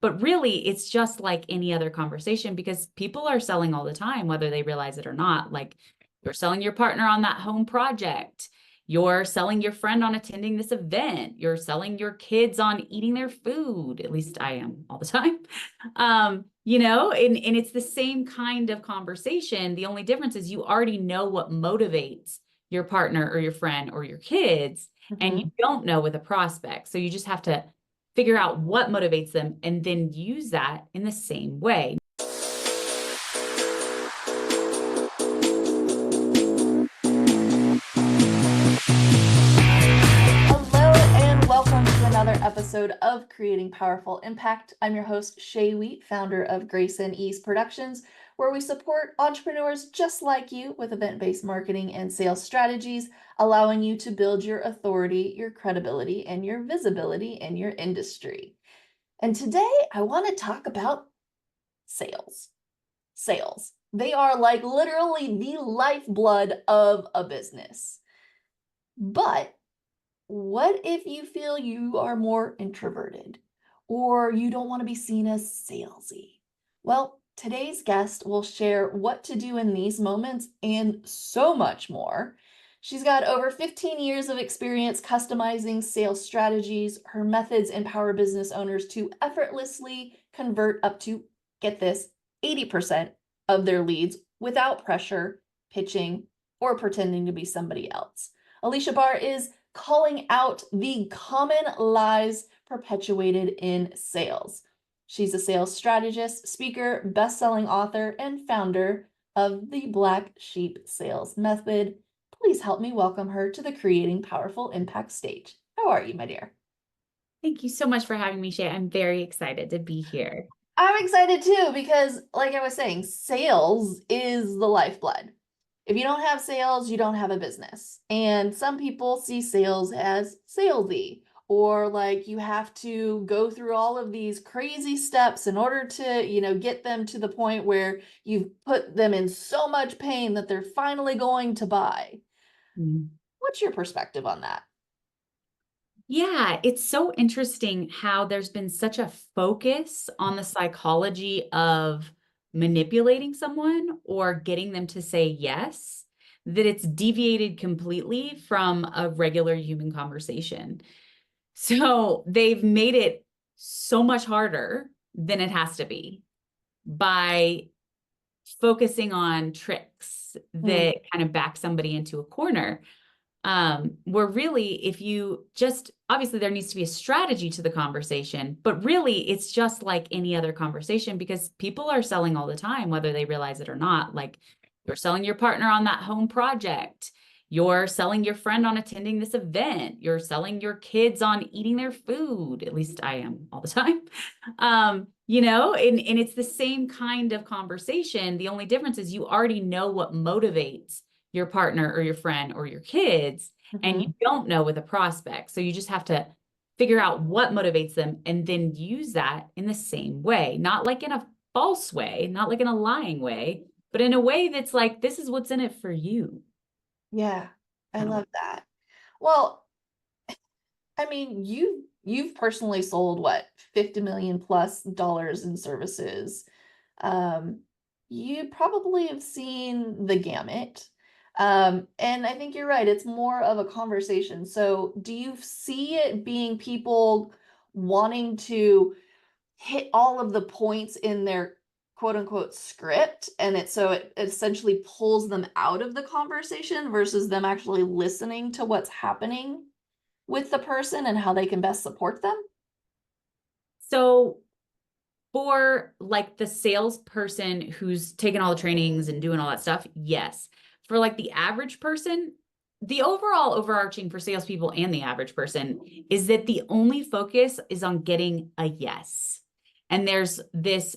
But really, it's just like any other conversation because people are selling all the time, whether they realize it or not. Like you're selling your partner on that home project. You're selling your friend on attending this event. You're selling your kids on eating their food. At least I am all the time. And it's the same kind of conversation. The only difference is you already know what motivates your partner or your friend or your kids, and you don't know with a prospect. So you just have to figure out what motivates them and then use that in the same way. Hello and welcome to another episode of Creating Powerful Impact. I'm your host, Shay Wheat, founder of Grace and Ease Productions, where we support entrepreneurs just like you with event-based marketing and sales strategies, allowing you to build your authority, your credibility, and your visibility in your industry. And today I want to talk about sales. Sales. They are like literally the lifeblood of a business. But what if you feel you are more introverted or you don't want to be seen as salesy? Well, today's guest will share what to do in these moments and so much more. She's got over 15 years of experience customizing sales strategies. Her methods empower business owners to effortlessly convert up to, get this, 80% of their leads without pressure, pitching, or pretending to be somebody else. Aleasha Bahr is calling out the common lies perpetuated in sales. She's a sales strategist, speaker, best-selling author, and founder of the Black Sheep Sales Method. Please help me welcome her to the Creating Powerful Impact stage. How are you, my dear? Thank you so much for having me, Shay. I'm very excited to be here. I'm excited too because, like I was saying, sales is the lifeblood. If you don't have sales, you don't have a business. And some people see sales as salesy, or like you have to go through all of these crazy steps in order to, get them to the point where you've put them in so much pain that they're finally going to buy. What's your perspective on that? Yeah, it's so interesting how there's been such a focus on the psychology of manipulating someone or getting them to say yes, that it's deviated completely from a regular human conversation. So they've made it so much harder than it has to be by focusing on tricks that kind of back somebody into a corner. Where really, if you just, obviously there needs to be a strategy to the conversation, but really it's just like any other conversation because people are selling all the time, whether they realize it or not. Like you're selling your partner on that home project. You're selling your friend on attending this event. You're selling your kids on eating their food. At least I am all the time. And it's the same kind of conversation. The only difference is you already know what motivates your partner or your friend or your kids, and you don't know with a prospect. So you just have to figure out what motivates them and then use that in the same way, not like in a false way, not like in a lying way, but in a way that's like, this is what's in it for you. Yeah, I love that. Well, I mean, you've personally sold what, 50 million plus dollars in services. You probably have seen the gamut. And I think you're right, it's more of a conversation. So do you see it being people wanting to hit all of the points in their quote unquote script, and it essentially pulls them out of the conversation versus them actually listening to what's happening with the person and how they can best support them? So for like the salesperson who's taking all the trainings and doing all that stuff, yes. For like the average person, the overall overarching for salespeople and the average person is that the only focus is on getting a yes. And there's this,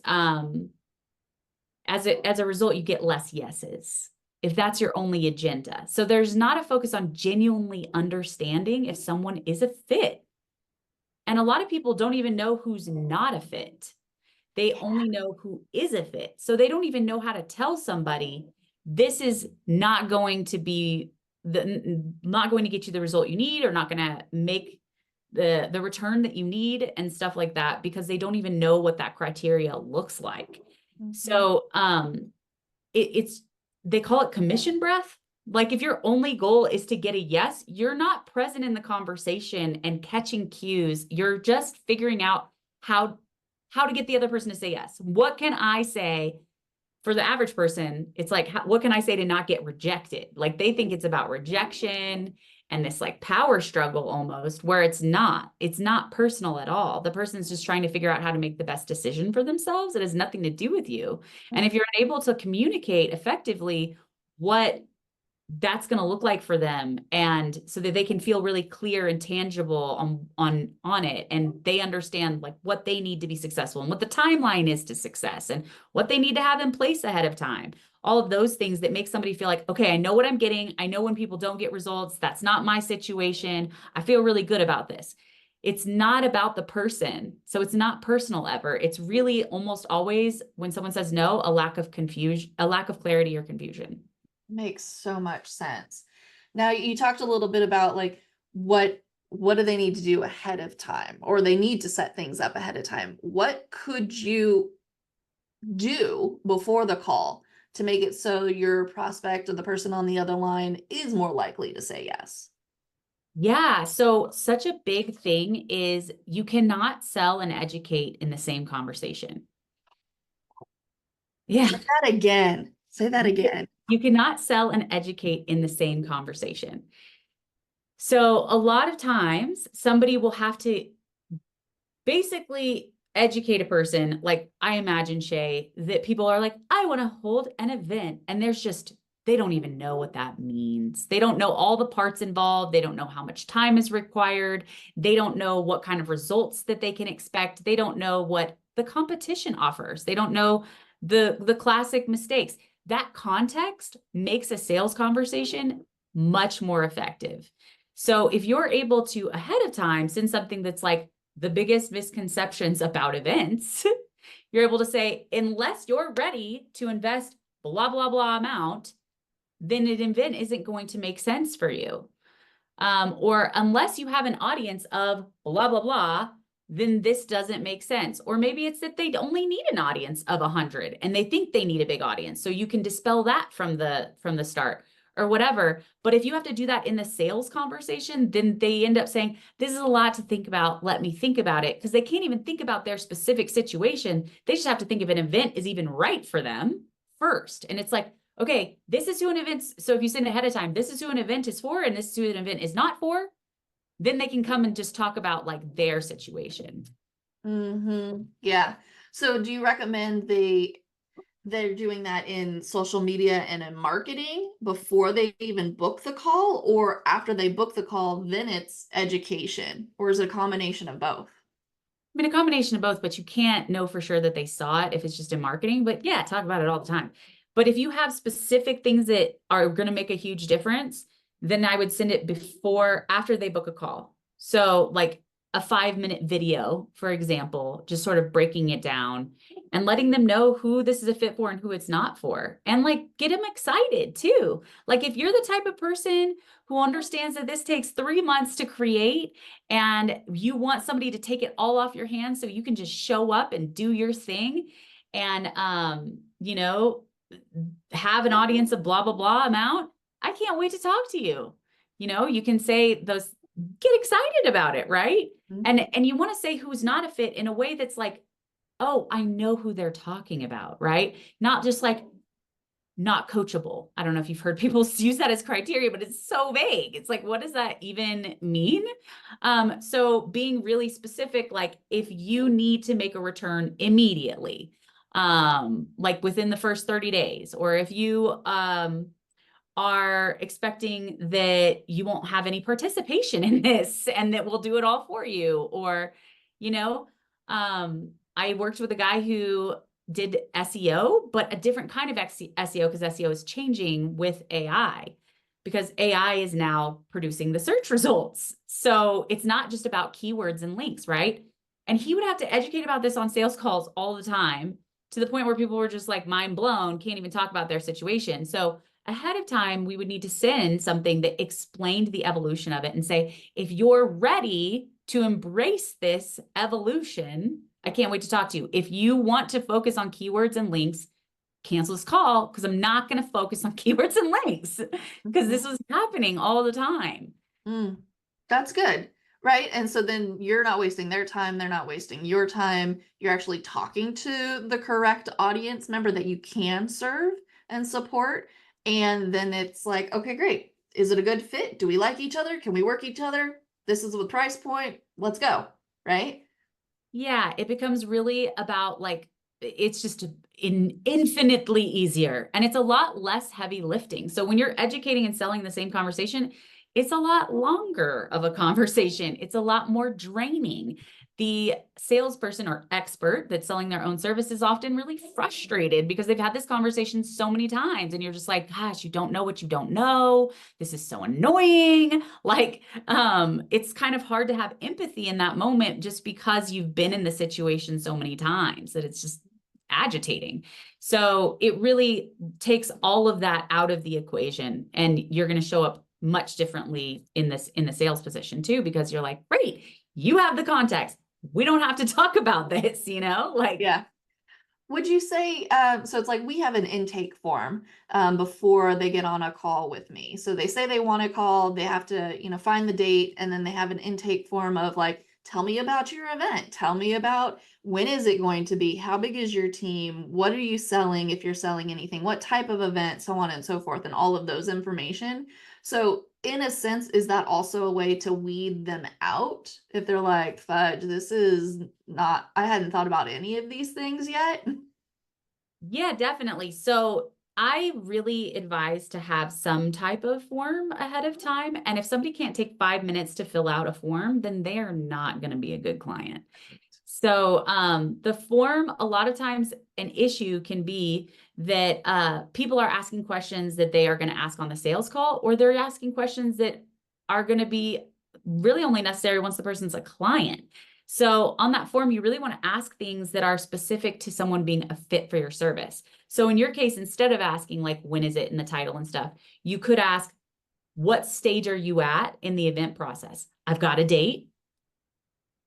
as a result, you get less yeses if that's your only agenda. So there's not a focus on genuinely understanding if someone is a fit. And a lot of people don't even know who's not a fit. They only know who is a fit. So they don't even know how to tell somebody this is not going to be not going to get you the result you need, or not going to make the return that you need and stuff like that, because they don't even know what that criteria looks like. Mhm. So it's they call it commission breath. Like if your only goal is to get a yes, you're not present in the conversation and catching cues. You're just figuring out how to get the other person to say yes. What can I say? For the average person, it's like, what can I say to not get rejected? Like they think it's about rejection and this like power struggle almost, where it's not personal at all. The person's just trying to figure out how to make the best decision for themselves. It has nothing to do with you. And if you're unable to communicate effectively what that's going to look like for them, and so that they can feel really clear and tangible on it, and they understand like what they need to be successful and what the timeline is to success and what they need to have in place ahead of time, all of those things that make somebody feel like, okay, I know what I'm getting, I know when people don't get results, that's not my situation, I feel really good about this. It's not about the person, so it's not personal ever. It's really almost always, when someone says no, a lack of confusion, a lack of clarity or confusion. Makes so much sense. Now you talked a little bit about like what do they need to do ahead of time, or they need to set things up ahead of time. What could you do before the call to make it so your prospect or the person on the other line is more likely to say yes? Yeah. So, such a big thing is you cannot sell and educate in the same conversation. Yeah. Say that again. Say that You again. you cannot sell and educate in the same conversation. So, a lot of times somebody will have to basically educate a person. Like I imagine, Shay, that people are like, I want to hold an event. And they don't even know what that means. They don't know all the parts involved. They don't know how much time is required. They don't know what kind of results that they can expect. They don't know what the competition offers. They don't know the classic mistakes. That context makes a sales conversation much more effective. So if you're able to ahead of time send something that's like, the biggest misconceptions about events, you're able to say, unless you're ready to invest blah, blah, blah amount, then an event isn't going to make sense for you. Or unless you have an audience of blah, blah, blah, then this doesn't make sense. Or maybe it's that they only need an audience of 100 and they think they need a big audience. So you can dispel that from the start or whatever. But if you have to do that in the sales conversation, then they end up saying, this is a lot to think about. Let me think about it. Because they can't even think about their specific situation. They just have to think if an event is even right for them first. And it's like, okay, this is who an event. So if you send ahead of time, this is who an event is for, and this is who an event is not for, then they can come and just talk about like their situation. Yeah. So do you recommend they're doing that in social media and in marketing before they even book the call, or after they book the call, then it's education, or is it a combination of both? I mean, a combination of both, but you can't know for sure that they saw it if it's just in marketing. But yeah, talk about it all the time. But if you have specific things that are going to make a huge difference, then I would send it after they book a call. So, like a 5-minute video, for example, just sort of breaking it down and letting them know who this is a fit for and who it's not for. And like get them excited too. Like if you're the type of person who understands that this takes 3 months to create, and you want somebody to take it all off your hands so you can just show up and do your thing and have an audience of blah blah blah amount, I can't wait to talk to you. You can say those, get excited about it, right? Mhm. And you want to say who's not a fit in a way that's like, oh, I know who they're talking about, right? Not just like not coachable. I don't know if you've heard people use that as criteria, but it's so vague. It's like, what does that even mean? So being really specific, like if you need to make a return immediately, like within the first 30 days, or if you are expecting that you won't have any participation in this and that we'll do it all for you, or, you know, I worked with a guy who did SEO, but a different kind of SEO, because SEO is changing with AI, because AI is now producing the search results. So it's not just about keywords and links, right? And he would have to educate about this on sales calls all the time, to the point where people were just like mind blown, can't even talk about their situation. So ahead of time, we would need to send something that explained the evolution of it and say, if you're ready to embrace this evolution, I can't wait to talk to you. If you want to focus on keywords and links, cancel this call because I'm not going to focus on keywords and links because this Mhm. was happening all the time. Mm, that's good. Right. And so then you're not wasting their time. They're not wasting your time. You're actually talking to the correct audience member that you can serve and support. And then it's like, okay, great. Is it a good fit? Do we like each other? Can we work each other? This is the price point. Let's go. Right. Yeah, it becomes really about like it's just infinitely easier and it's a lot less heavy lifting. So when you're educating and selling the same conversation, it's a lot longer of a conversation. It's a lot more draining. The salesperson or expert that's selling their own service is often really frustrated because they've had this conversation so many times and you're just like, gosh, you don't know what you don't know. This is so annoying. Like, it's kind of hard to have empathy in that moment just because you've been in the situation so many times that it's just agitating. So it really takes all of that out of the equation and you're going to show up much differently in the sales position too, because you're like, great, you have the context. We don't have to talk about this, like, Yeah. Would you say, so it's like we have an intake form before they get on a call with me. So they say they want to call, they have to, find the date, and then they have an intake form of like, tell me about your event. Tell me about when is it going to be? How big is your team? What are you selling if you're selling anything? What type of event? So on and so forth, and all of those information. So in a sense, is that also a way to weed them out if they're like, fudge, this is not, I hadn't thought about any of these things yet? yeah, definitely. So I really advise to have some type of form ahead of time. And if somebody can't take 5 minutes to fill out a form, then they are not going to be a good client. So the form, a lot of times an issue can be that people are asking questions that they are going to ask on the sales call, or they're asking questions that are going to be really only necessary once the person's a client. So on that form, you really want to ask things that are specific to someone being a fit for your service. So in your case, instead of asking like, when is it in the title and stuff, you could ask, what stage are you at in the event process? I've got a date.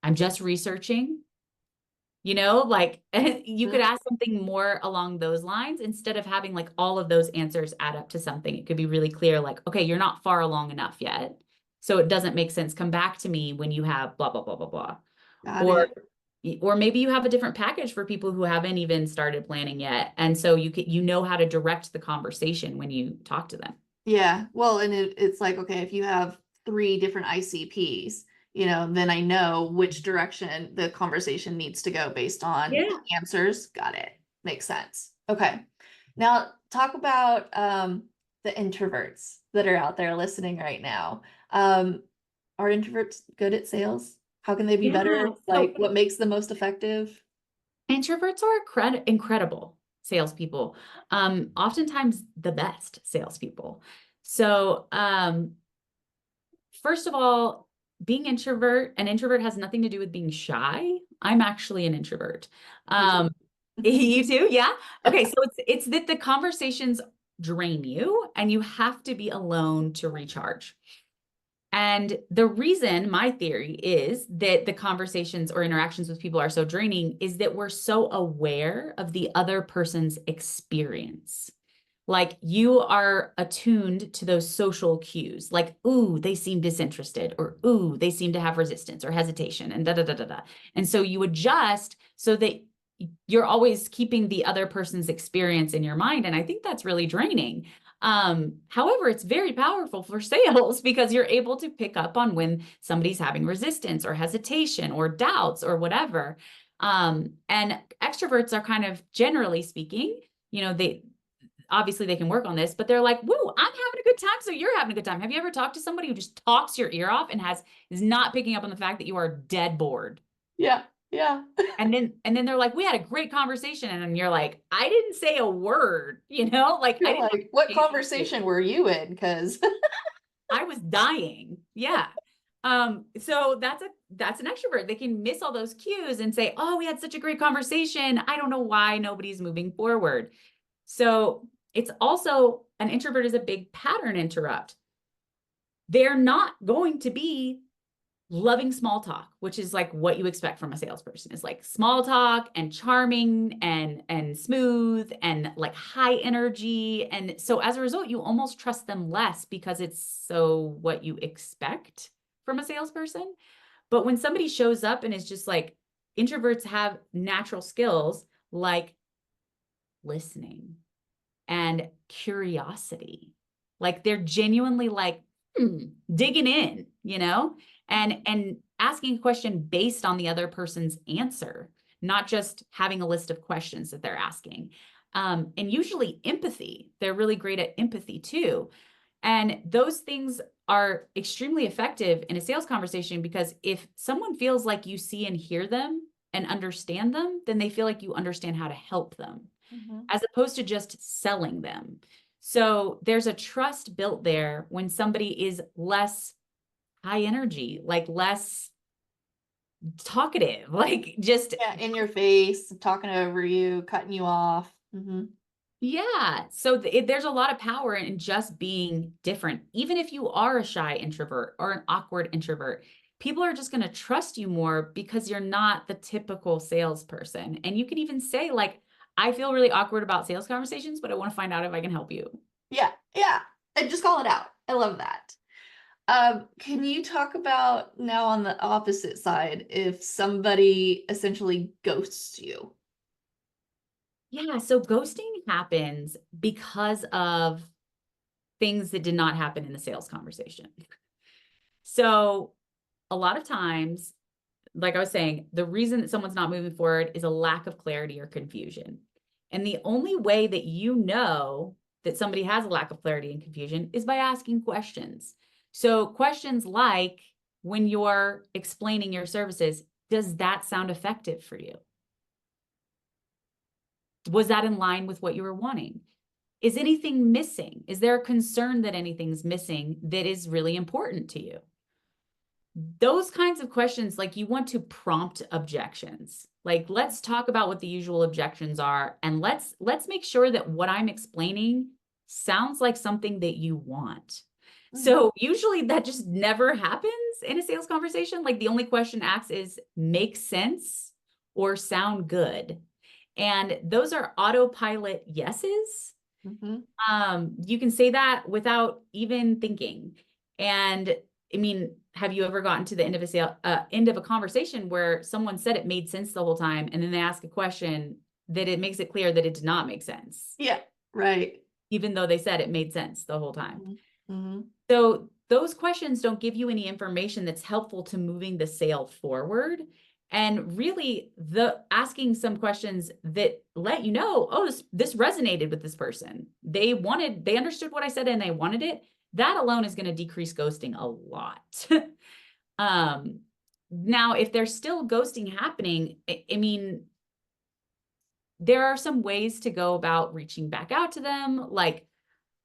I'm just researching. Like you could Mhm. ask something more along those lines instead of having like all of those answers add up to something. It could be really clear, like, okay, you're not far along enough yet. So it doesn't make sense. Come back to me when you have blah, blah, blah, blah, blah. Got Or it. or maybe you have a different package for people who haven't even started planning yet. And so you know how to direct the conversation when you talk to them. Yeah. Well, and it's like, okay, if you have three different ICPs, then I know which direction the conversation needs to go based on Yeah. the answers. Got it. Makes sense. Okay. Now talk about the introverts that are out there listening right now. Are introverts good at sales? How can they be Yeah. better? So Like, what makes them most effective? introverts are incredible salespeople. Oftentimes the best salespeople. So, first of all, an introvert has nothing to do with being shy. I'm actually an introvert. Me too. Um, you too? Yeah. Okay. So it's that the conversations drain you and you have to be alone to recharge. And the reason, my theory, is that the conversations or interactions with people are so draining is that we're so aware of the other person's experience. Like you are attuned to those social cues, like, ooh, they seem disinterested, or ooh, they seem to have resistance or hesitation, and da da da da da. And so you adjust so that you're always keeping the other person's experience in your mind. And I think that's really draining. However, it's very powerful for sales because you're able to pick up on when somebody's having resistance or hesitation or doubts or whatever. And extroverts are kind of generally speaking, they obviously they can work on this, but they're like, woo, I'm having a good time. So you're having a good time. Have you ever talked to somebody who just talks your ear off and is not picking up on the fact that you are dead bored? Yeah. Yeah. And then they're like, we had a great conversation. And you're like, I didn't say a word, like I You're didn't have like, what a chance to. conversation were you in? Because I was dying. Yeah. So that's an extrovert. They can miss all those cues and say, oh, we had such a great conversation. I don't know why nobody's moving forward. So it's also an introvert is a big pattern interrupt. They're not going to be loving small talk, which is like what you expect from a salesperson, is like small talk and charming and smooth and like high energy. And so as a result, you almost trust them less because it's so what you expect from a salesperson. But when somebody shows up and is just like, introverts have natural skills like listening and curiosity. Like they're genuinely like digging in, and asking a question based on the other person's answer, not just having a list of questions that they're asking. And usually empathy. They're really great at empathy too. And those things are extremely effective in a sales conversation because if someone feels like you see and hear them and understand them, then they feel like you understand how to help them Mm-hmm. as opposed to just selling them. So there's a trust built there when somebody is less high energy, like less talkative, like just, Yeah, in your face, talking over you, cutting you off. Mm-hmm. yeah. So there's a lot of power in just being different. Even if you are a shy introvert or an awkward introvert, people are just going to trust you more because you're not the typical salesperson. And you can even say, like, I feel really awkward about sales conversations, but I want to find out if I can help you. Yeah, yeah. And just call it out. I love that. Can you talk about now on the opposite side if somebody essentially ghosts you? Yeah, so ghosting happens because of things that did not happen in the sales conversation. So, a lot of times, like I was saying, the reason that someone's not moving forward is a lack of clarity or confusion. And the only way that you know that somebody has a lack of clarity and confusion is by asking questions. So, questions like, when you're explaining your services, does that sound effective for you? Was that in line with what you were wanting? Is anything missing? Is there a concern that anything's missing that is really important to you? Those kinds of questions, like you want to prompt objections. Like, let's talk about what the usual objections are, and let's make sure that what I'm explaining sounds like something that you want. Mhm. So usually that just never happens in a sales conversation. Like the only question asked is make sense or sound good. And those are autopilot yeses. Mhm. You can say that without even thinking. And I mean, have you ever gotten to the end of end of a conversation where someone said it made sense the whole time, and then they ask a question that it makes it clear that it did not make sense, Yeah, right. even though they said it made sense the whole time? Mhm. Mhm. So those questions don't give you any information that's helpful to moving the sale forward. And really, the asking some questions that let you know, oh, this resonated with this person. They understood what I said and they wanted it. That alone is going to decrease ghosting a lot. um, Now, if there's still ghosting happening, I mean, there are some ways to go about reaching back out to them, like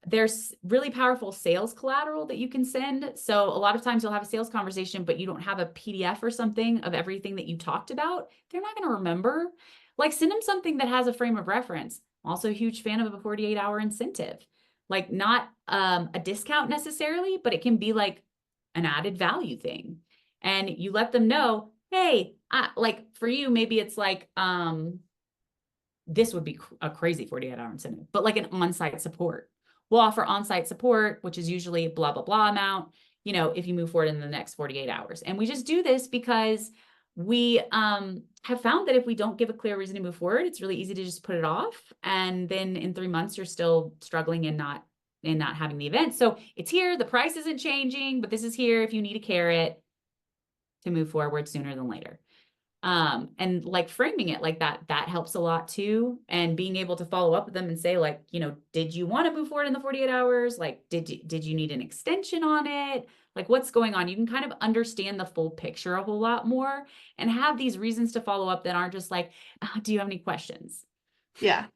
there's really powerful sales collateral that you can send. So a lot of times you'll have a sales conversation, but you don't have a PDF or something of everything that you talked about. They're not going to remember. Like send them something that has a frame of reference. I'm also a huge fan of a 48-hour incentive. Like not a discount necessarily, but it can be like an added value thing. And you let them know, hey, like for you, maybe it's like, this would be a crazy 48-hour incentive, but like an on-site support. We'll offer on-site support, which is usually blah, blah, blah amount, if you move forward in the next 48 hours. And we just do this because we have found that if we don't give a clear reason to move forward, it's really easy to just put it off. And then in 3 months, you're still struggling and not having the event. So it's here, the price isn't changing, but this is here if you need a carrot to move forward sooner than later. And like framing it like that helps a lot too. And being able to follow up with them and say, like, did you want to move forward in the 48 hours? Like, did you need an extension on it? Like, what's going on? You can kind of understand the full picture a whole lot more and have these reasons to follow up that aren't just like, do you have any questions? Yeah.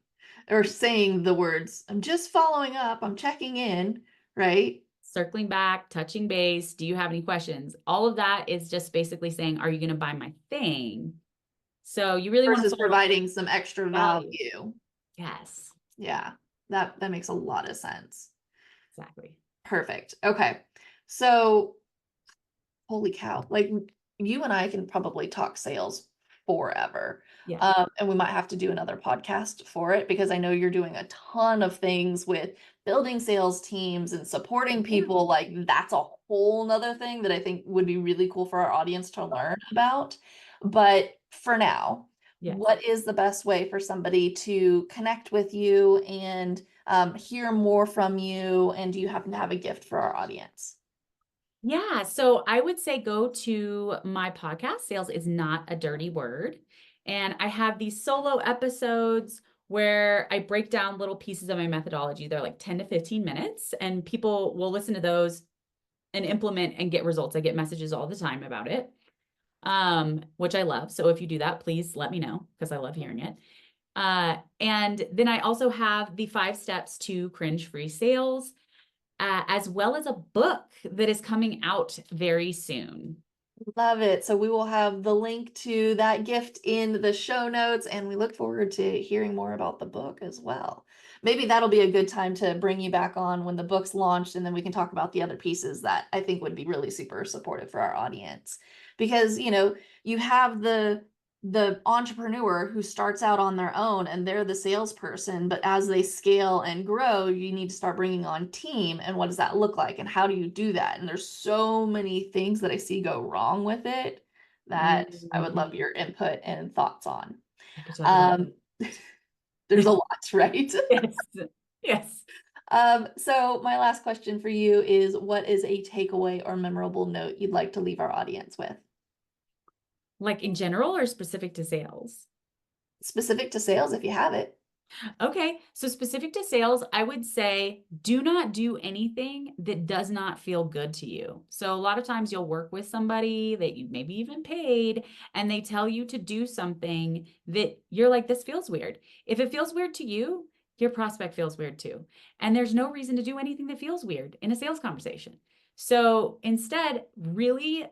Or saying the words, I'm just following up, I'm checking in, right? Circling back, touching base, do you have any questions? All of that is just basically saying, are you going to buy my thing? So you really want to Versus follow up providing some extra with value. value. Yes, Yeah. That makes a lot of sense. exactly. Perfect. Okay. So Holy cow. Like you and I can probably talk sales forever. Yeah. And we might have to do another podcast for it because I know you're doing a ton of things with building sales teams and supporting people. Like that's a whole nother thing that I think would be really cool for our audience to learn about. But for now, Yes. what is the best way for somebody to connect with you and hear more from you? And do you happen to have a gift for our audience? Yeah. So I would say go to my podcast, Sales is Not a Dirty Word. And I have these solo episodes where I break down little pieces of my methodology. They're like 10 to 15 minutes, and people will listen to those and implement and get results. I get messages all the time about it, which I love. So if you do that, please let me know because I love hearing it. And then I also have the 5 steps to cringe-free sales, as well as a book that is coming out very soon. Love it. So we will have the link to that gift in the show notes, and we look forward to hearing more about the book as well. Maybe that'll be a good time to bring you back on when the book's launched, and then we can talk about the other pieces that I think would be really super supportive for our audience. Because, you have the entrepreneur who starts out on their own and they're the salesperson, but as they scale and grow, you need to start bringing on team. And what does that look like? And how do you do that? And there's so many things that I see go wrong with it that I would love Mhm. your input and thoughts on. I could talk about There's a lot, right? yes. Yes. So my last question for you is, what is a takeaway or memorable note you'd like to leave our audience with? Like in general or specific to sales? Specific to sales, if you have it. Okay, so specific to sales, I would say do not do anything that does not feel good to you. So a lot of times you'll work with somebody that you maybe even paid, and they tell you to do something that you're like, this feels weird. If it feels weird to you, your prospect feels weird too. And there's no reason to do anything that feels weird in a sales conversation. So instead, really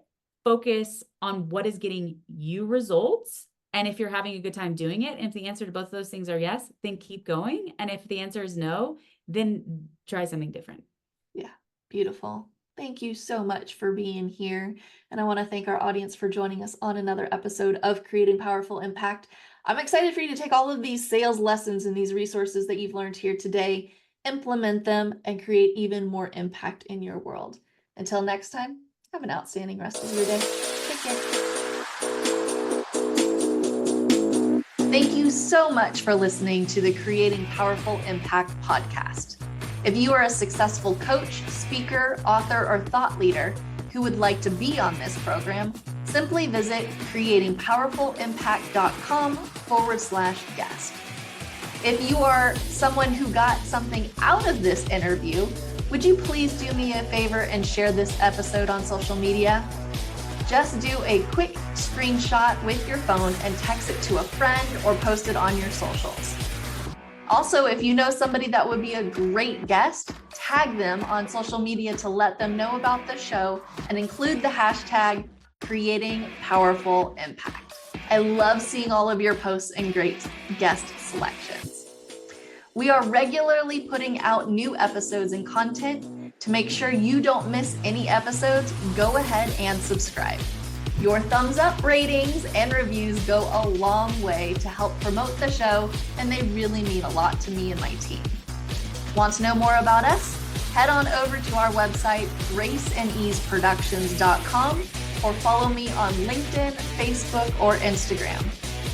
focus on what is getting you results. And if you're having a good time doing it, and if the answer to both of those things are yes, then keep going. And if the answer is no, then try something different. Yeah, beautiful. Thank you so much for being here. And I want to thank our audience for joining us on another episode of Creating Powerful Impact. I'm excited for you to take all of these sales lessons and these resources that you've learned here today, implement them, and create even more impact in your world. Until next time, have an outstanding rest of your day. Take care. Thank you so much for listening to the Creating Powerful Impact podcast. If you are a successful coach, speaker, author, or thought leader who would like to be on this program, simply visit creatingpowerfulimpact.com/guest. If you are someone who got something out of this interview, would you please do me a favor and share this episode on social media? Just do a quick screenshot with your phone and text it to a friend or post it on your socials. Also, if you know somebody that would be a great guest, tag them on social media to let them know about the show and include the hashtag Creating Powerful Impact. I love seeing all of your posts and great guest selections. We are regularly putting out new episodes and content. To make sure you don't miss any episodes, go ahead and subscribe. Your thumbs up, ratings, and reviews go a long way to help promote the show, and they really mean a lot to me and my team. Want to know more about us? Head on over to our website, graceandeaseproductions.com, or follow me on LinkedIn, Facebook, or Instagram.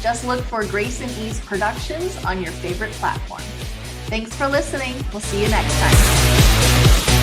Just look for Grace and Ease Productions on your favorite platform. Thanks for listening. We'll see you next time.